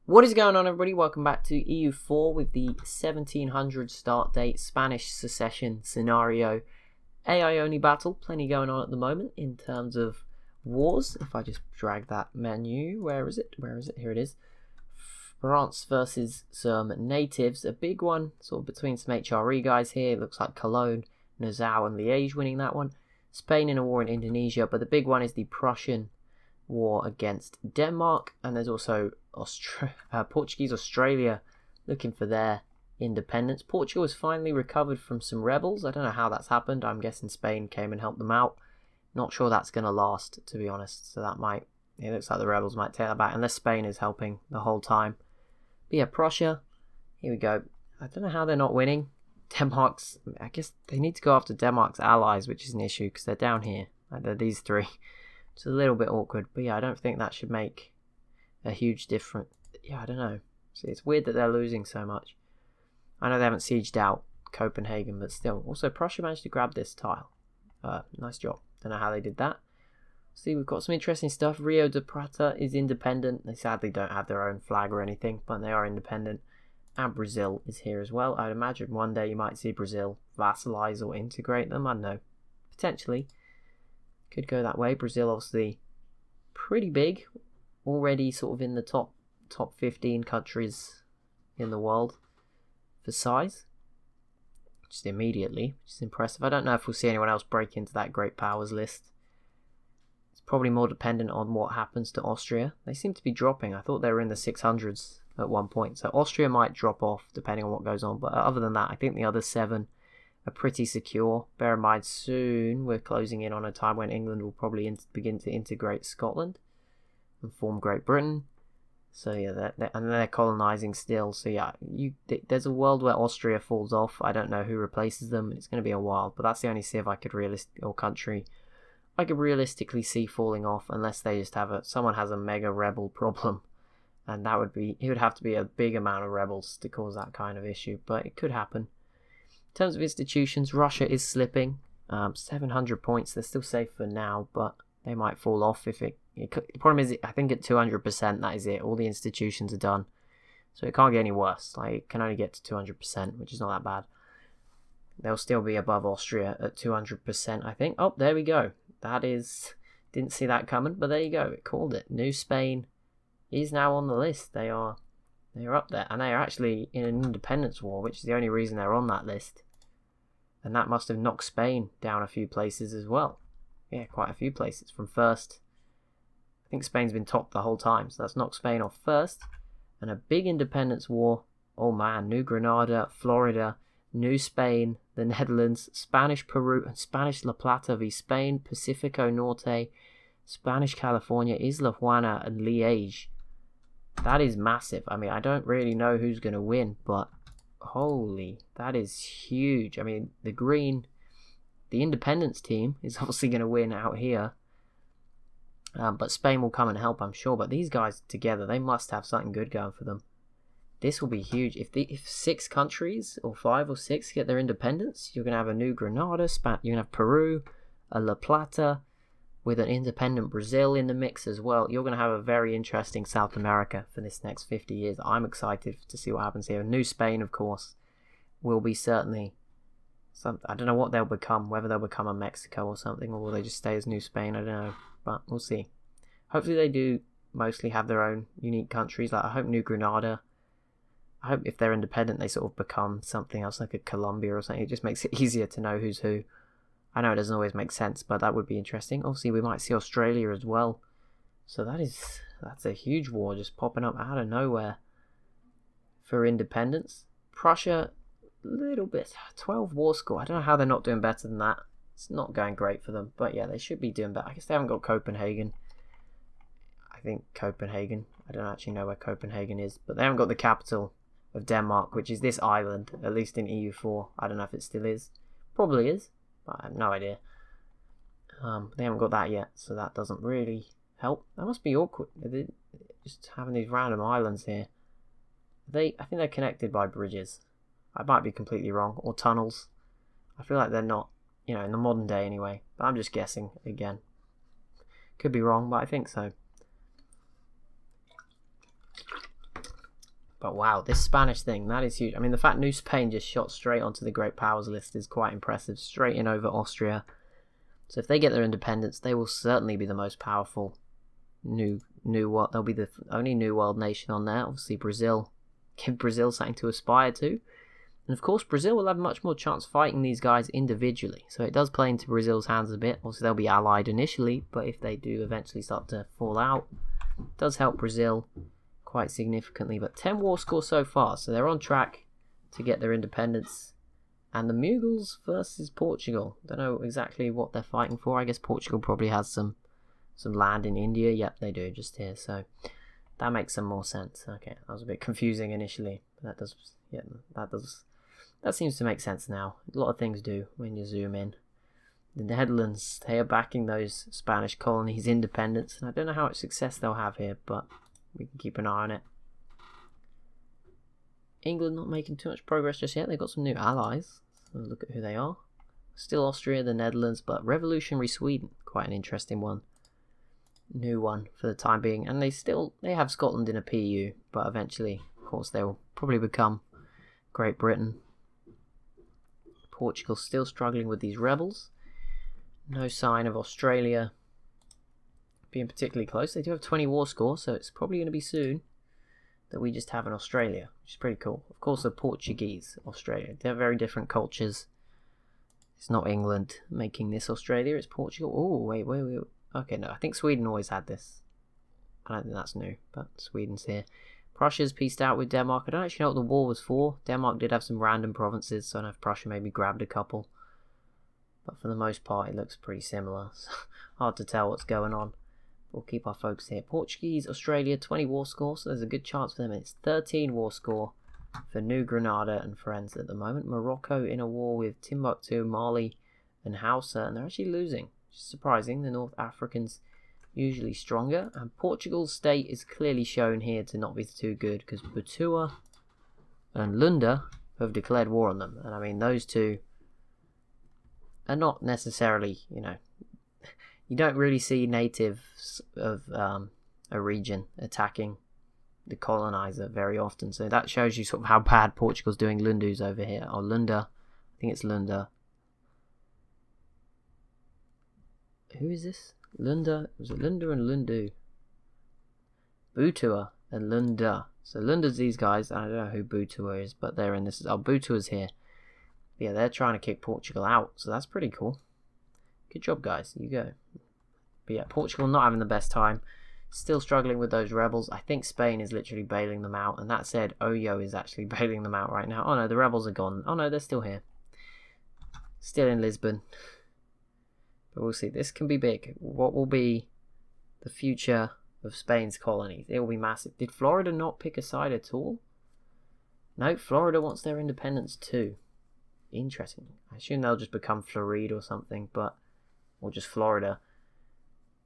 What is going on, everybody? Welcome back to EU4 with the 1700 start date Spanish secession scenario. AI only battle, plenty going on at the moment in terms of wars. If I just drag that menu, where is it? Here it is. France versus some natives, a big one, sort of between some HRE guys here. It looks like Cologne, Nassau and Liège winning that one. Spain in a war in Indonesia, but the big one is the Prussian war against Denmark, and there's also Portuguese Australia looking for their independence. Portugal has finally recovered from some rebels. I don't know how that's happened. I'm guessing Spain came and helped them out. Not sure that's going to last, to be honest. So it looks like the rebels might take that back, unless Spain is helping the whole time. But yeah, Prussia, here we go. I don't know how they're not winning. I guess they need to go after Denmark's allies, which is an issue because they're down here. They're these three. It's a little bit awkward, but yeah, I don't think that should make a huge difference. Yeah, I don't know. See, it's weird that they're losing so much. I know they haven't sieged out Copenhagen, but still. Also, Prussia managed to grab this tile. Nice job. Don't know how they did that. See, we've got some interesting stuff. Rio de Prata is independent. They sadly don't have their own flag or anything, but they are independent. And Brazil is here as well. I'd imagine one day you might see Brazil vassalize or integrate them. I don't know. Potentially. Could go that way. Brazil obviously pretty big. Already sort of in the top 15 countries in the world for size. Just immediately. Which is impressive. I don't know if we'll see anyone else break into that great powers list. It's probably more dependent on what happens to Austria. They seem to be dropping. I thought they were in the 600s at one point. So Austria might drop off depending on what goes on. But other than that, I think the other 7 are pretty secure. Bear in mind, soon we're closing in on a time when England will probably begin to integrate Scotland and form Great Britain. So yeah, they're colonizing still. So yeah, there's a world where Austria falls off. I don't know who replaces them. It's going to be a while, but that's the only civ I could realistically see falling off, unless they just someone has a mega rebel problem, and it would have to be a big amount of rebels to cause that kind of issue. But it could happen. In terms of institutions, Russia is slipping. 700 points. They're still safe for now, but they might fall off if the problem is, I think at 200%, that is it. All the institutions are done. So it can't get any worse. Like, it can only get to 200%, which is not that bad. They'll still be above Austria at 200%, I think. Oh, there we go. Didn't see that coming, but there you go. It called it. New Spain is now on the list. They are up there, and they are actually in an independence war, which is the only reason they're on that list. And that must have knocked Spain down a few places as well. Yeah, quite a few places from first. I think Spain's been top the whole time, so that's knocked Spain off first. And a big independence war. Oh man, New Granada, Florida, New Spain, the Netherlands, Spanish Peru, and Spanish La Plata v Spain, Pacifico Norte, Spanish California, Isla Juana, and Liège. That is massive. I mean, I don't really know who's going to win, but holy, that is huge. I mean, the independence team is obviously going to win out here. But Spain will come and help, I'm sure. But these guys together, they must have something good going for them. This will be huge. If 6 countries, or 5 or 6, get their independence, you're going to have a New Granada, you're going to have Peru, a La Plata, with an independent Brazil in the mix as well. You're going to have a very interesting South America for this next 50 years. I'm excited to see what happens here. New Spain, of course, will be certainly I don't know what they'll become, whether they'll become a Mexico or something, or will they just stay as New Spain, I don't know, but we'll see. Hopefully they do mostly have their own unique countries. Like, I hope New Granada, I hope if they're independent they sort of become something else, like a Colombia or something. It just makes it easier to know who's who. I know it doesn't always make sense, but that would be interesting. Obviously we might see Australia as well, so that's a huge war just popping up out of nowhere for independence. Prussia, little bit, 12 war score. I don't know how they're not doing better than that. It's not going great for them, but yeah, they should be doing better. I guess they haven't got Copenhagen. I think Copenhagen, I don't actually know where Copenhagen is, but they haven't got the capital of Denmark, which is this island, at least in EU4. I don't know if it still is. Probably is, but I have no idea. They haven't got that yet, so that doesn't really help. That must be awkward. They're just having these random islands here. I think they're connected by bridges. I might be completely wrong, or tunnels. I feel like they're not, in the modern day anyway. But I'm just guessing again. Could be wrong, but I think so. But wow, this Spanish thing, that is huge. I mean, the fact New Spain just shot straight onto the Great Powers list is quite impressive. Straight in over Austria. So if they get their independence, they will certainly be the most powerful new world. They'll be the only new world nation on there. Obviously, Brazil. Give Brazil something to aspire to. And of course, Brazil will have much more chance fighting these guys individually. So it does play into Brazil's hands a bit. Obviously, they'll be allied initially, but if they do eventually start to fall out, it does help Brazil quite significantly. But 10 war score so far, so they're on track to get their independence. And the Mughals versus Portugal. Don't know exactly what they're fighting for. I guess Portugal probably has some land in India. Yep, they do, just here. So that makes some more sense. Okay, that was a bit confusing initially, but that seems to make sense now. A lot of things do when you zoom in. The Netherlands, they are backing those Spanish colonies' independence, and I don't know how much success they'll have here, but we can keep an eye on it. England not making too much progress just yet. They've got some new allies. So look at who they are. Still Austria, the Netherlands, but revolutionary Sweden, quite an interesting one. New one for the time being, and they have Scotland in a PU, but eventually, of course, they will probably become Great Britain. Portugal still struggling with these rebels. No sign of Australia being particularly close. They do have 20 war score, so it's probably going to be soon that we just have an Australia, which is pretty cool. Of course, the Portuguese Australia. They have very different cultures. It's not England making this Australia, it's Portugal. Oh, wait. Okay, no, I think Sweden always had this. I don't think that's new, but Sweden's here. Prussia's pieced out with Denmark. I don't actually know what the war was for. Denmark did have some random provinces, so I don't know if Prussia maybe grabbed a couple. But for the most part, it looks pretty similar. So hard to tell what's going on. We'll keep our focus here. Portuguese, Australia, 20 war score, so there's a good chance for them. It's 13 war score for New Granada and friends at the moment. Morocco in a war with Timbuktu, Mali, and Hausa, and they're actually losing, which is surprising. The North Africans usually stronger, and Portugal's state is clearly shown here to not be too good because Butua and Lunda have declared war on them, and I mean those two are not necessarily, you don't really see natives of a region attacking the colonizer very often, so that shows you sort of how bad Portugal's doing. Lundu's over here, or Lunda, I think it's Lunda. Who is this? Lunda, was it Lunda and Lundu? Butua and Lunda. So Lunda's these guys, I don't know who Butua is, but they're in this. Oh, Butua's here. But yeah, they're trying to kick Portugal out, so that's pretty cool. Good job, guys. You go. But yeah, Portugal not having the best time. Still struggling with those rebels. I think Spain is literally bailing them out, and that said, Oyo is actually bailing them out right now. Oh no, the rebels are gone. Oh no, they're still here. Still in Lisbon. But we'll see. This can be big. What will be the future of Spain's colonies? It will be massive. Did Florida not pick a side at all? No, Florida wants their independence too. Interesting. I assume they'll just become Florida or something, or just Florida.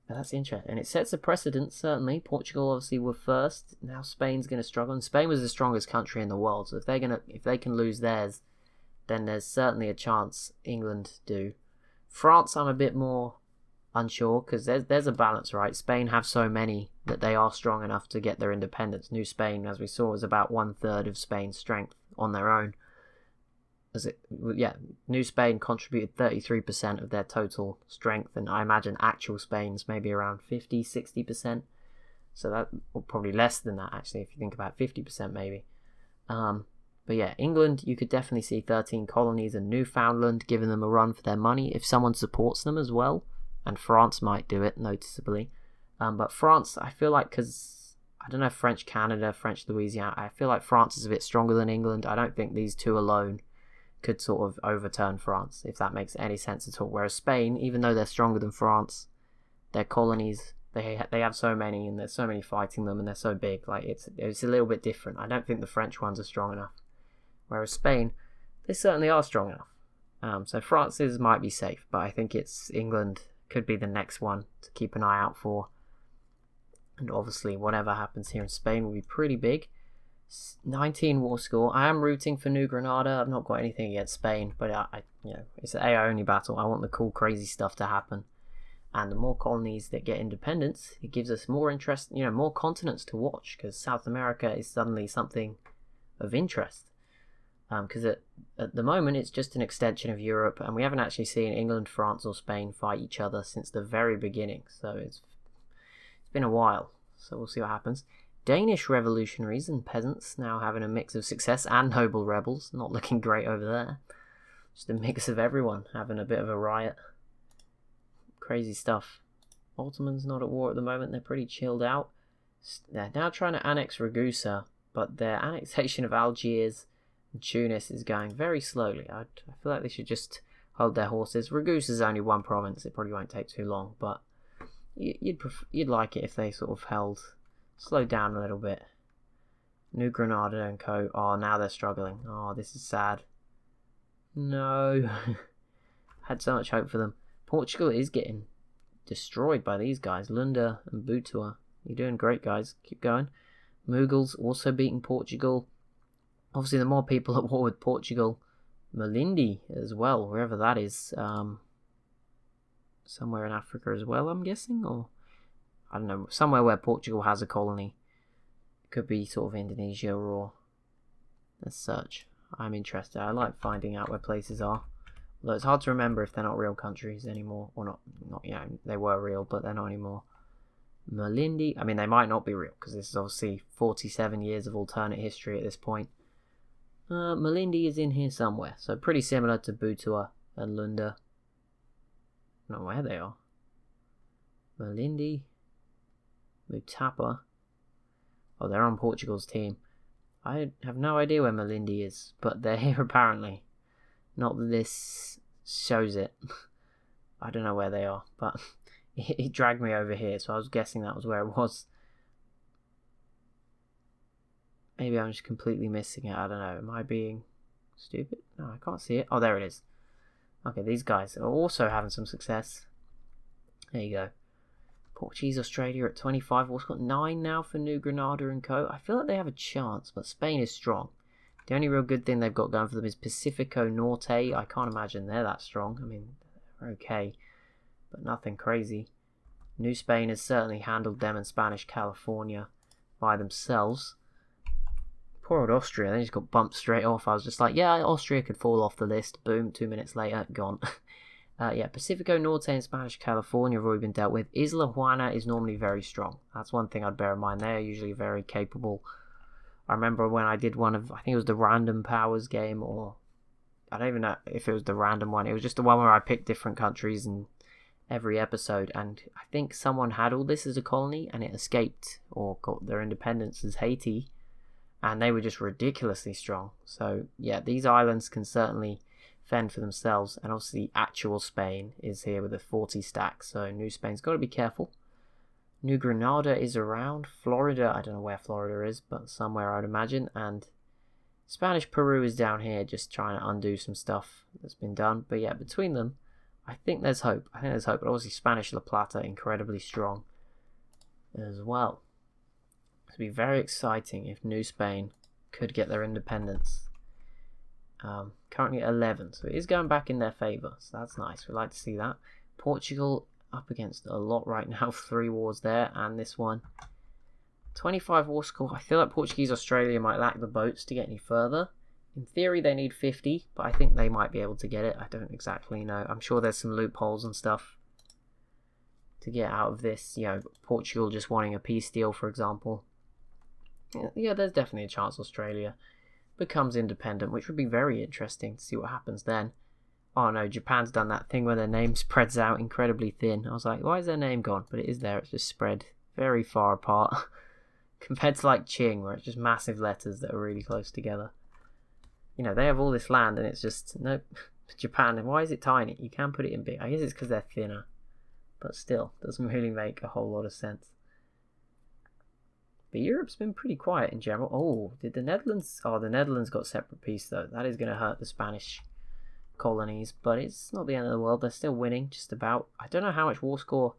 But that's interesting. And it sets a precedent, certainly. Portugal obviously were first. Now Spain's going to struggle. And Spain was the strongest country in the world. So if they can lose theirs, then there's certainly a chance England do. France, I'm a bit more unsure because there's a balance, right? Spain have so many that they are strong enough to get their independence. New Spain, as we saw, was about 1/3 of Spain's strength on their own. New Spain contributed 33% of their total strength, and I imagine actual Spain's maybe around 50-60%. So that, or probably less than that actually, if you think about 50% maybe. But yeah, England, you could definitely see 13 colonies and Newfoundland giving them a run for their money if someone supports them as well. And France might do it noticeably. But France, I feel like, because I don't know, French Canada, French Louisiana, I feel like France is a bit stronger than England. I don't think these two alone could sort of overturn France, if that makes any sense at all. Whereas Spain, even though they're stronger than France, their colonies, they have so many, and there's so many fighting them, and they're so big. Like it's a little bit different. I don't think the French ones are strong enough. Whereas Spain, they certainly are strong enough. So France's might be safe, but I think it's England could be the next one to keep an eye out for. And obviously, whatever happens here in Spain will be pretty big. 19 war score. I am rooting for New Granada. I've not got anything against Spain, but it's an AI only battle. I want the cool, crazy stuff to happen. And the more colonies that get independence, it gives us more interest, more continents to watch, because South America is suddenly something of interest. Because at the moment it's just an extension of Europe, and we haven't actually seen England, France or Spain fight each other since the very beginning, so it's been a while, so we'll see what happens. Danish revolutionaries and peasants now having a mix of success and noble rebels, not looking great over there. Just a mix of everyone having a bit of a riot. Crazy stuff. Ottomans not at war at the moment, they're pretty chilled out. They're now trying to annex Ragusa, but their annexation of Algiers and Tunis is going very slowly. I feel like they should just hold their horses. Ragusa is only one province, it probably won't take too long, but you'd like it if they sort of slowed down a little bit. New Granada and Co. Oh, now they're struggling. Oh, this is sad. No. Had so much hope for them. Portugal is getting destroyed by these guys. Lunda and Butua. You're doing great, guys. Keep going. Mughals also beating Portugal. Obviously, the more people at war with Portugal. Malindi as well, wherever that is. Somewhere in Africa as well, I'm guessing, or I don't know, somewhere where Portugal has a colony. Could be sort of Indonesia or as such. I'm interested. I like finding out where places are. Although it's hard to remember if they're not real countries anymore, or not. They were real, but they're not anymore. Malindi, I mean, they might not be real because this is obviously 47 years of alternate history at this point. Malindi is in here somewhere, so pretty similar to Butua and Lunda. I don't know where they are. Malindi, Mutapa. Oh, they're on Portugal's team. I have no idea where Malindi is, but they're here apparently. Not that this shows it. I don't know where they are, but it dragged me over here, so I was guessing that was where it was. Maybe I'm just completely missing it. I don't know. Am I being stupid? No, I can't see it. Oh, there it is. Okay, these guys are also having some success. There you go. Portuguese Australia at 25. We've got 9 now for New Granada and Co. I feel like they have a chance, but Spain is strong. The only real good thing they've got going for them is Pacifico Norte. I can't imagine they're that strong. I mean, they're okay, but nothing crazy. New Spain has certainly handled them and Spanish California by themselves. Poor old Austria, they just got bumped straight off. I was just like, yeah, Austria could fall off the list. Boom, 2 minutes later, gone. Pacifico Norte and Spanish California have already been dealt with. Isla Juana is normally very strong. That's one thing I'd bear in mind. They are usually very capable. I remember when I did one of, I think it was the Random Powers game, or I don't even know if it was the random one. It was just the one where I picked different countries in every episode, and I think someone had all this as a colony and it escaped or got their independence as Haiti, and they were just ridiculously strong. So yeah, these islands can certainly fend for themselves, and obviously actual Spain is here with a 40 stack, so New Spain's got to be careful. New Granada is around. Florida, I don't know where Florida is, but somewhere I'd imagine, and Spanish Peru is down here just trying to undo some stuff that's been done. But yeah, between them, I think there's hope. But obviously Spanish La Plata incredibly strong as well. It'd be very exciting if New Spain could get their independence. Currently at 11, so it is going back in their favour, so that's nice. We like to see that. Portugal up against a lot right now. 3 wars there, and this one. 25 war score. I feel like Portuguese Australia might lack the boats to get any further. In theory, they need 50, but I think they might be able to get it. I don't exactly know. I'm sure there's some loopholes and stuff to get out of this. Portugal just wanting a peace deal, for example. Yeah, there's definitely a chance Australia becomes independent, which would be very interesting to see what happens then. Oh no, Japan's done that thing where their name spreads out incredibly thin. I was like, why is their name gone? But it is there. It's just spread very far apart compared to like Qing, where it's just massive letters that are really close together. They have all this land and it's just, nope. Japan, why is it tiny? You can put it in big. I guess it's because they're thinner, but still doesn't really make a whole lot of sense. But Europe's been pretty quiet in general. Oh, did the Netherlands? Oh, the Netherlands got separate peace though. That is going to hurt the Spanish colonies, but it's not the end of the world. They're still winning, just about. I don't know how much war score,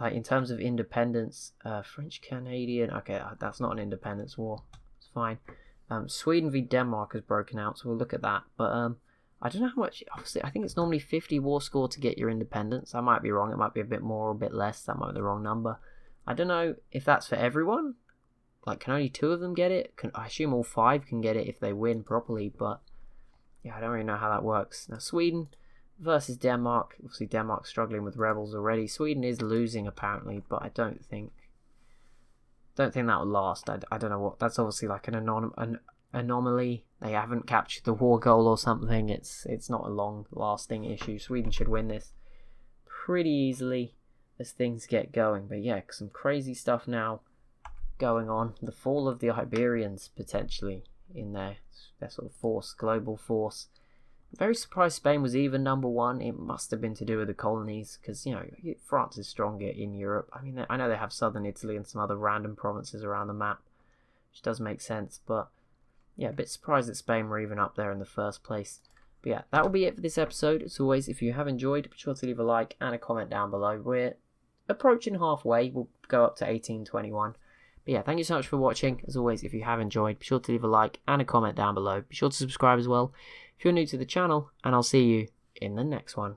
like in terms of independence. French Canadian. Okay, that's not an independence war. It's fine. Sweden v Denmark has broken out, so we'll look at that. But I don't know how much. Obviously, I think it's normally 50 war score to get your independence. I might be wrong. It might be a bit more or a bit less. That might be the wrong number. I don't know if that's for everyone, like, can only 2 of them get it? I assume all 5 can get it if they win properly, but yeah, I don't really know how that works. Now, Sweden versus Denmark. Obviously, Denmark's struggling with rebels already. Sweden is losing apparently, but I don't think that will last. I don't know what. That's obviously like an anomaly. They haven't captured the war goal or something. It's not a long-lasting issue. Sweden should win this pretty easily as things get going. But yeah, some crazy stuff now going on. The fall of the Iberians potentially in their sort of global force. I'm very surprised Spain was even number 1. It must have been to do with the colonies, because, you know, France is stronger in Europe. I mean, I know they have southern Italy and some other random provinces around the map, which does make sense, but yeah, a bit surprised that Spain were even up there in the first place. But yeah, that will be it for this episode. As always, if you have enjoyed, be sure to leave a like and a comment down below. We're approaching halfway. We'll go up to 1821. But yeah, thank you so much for watching. As always, if you have enjoyed, be sure to leave a like and a comment down below. Be sure to subscribe as well if you're new to the channel, and I'll see you in the next one.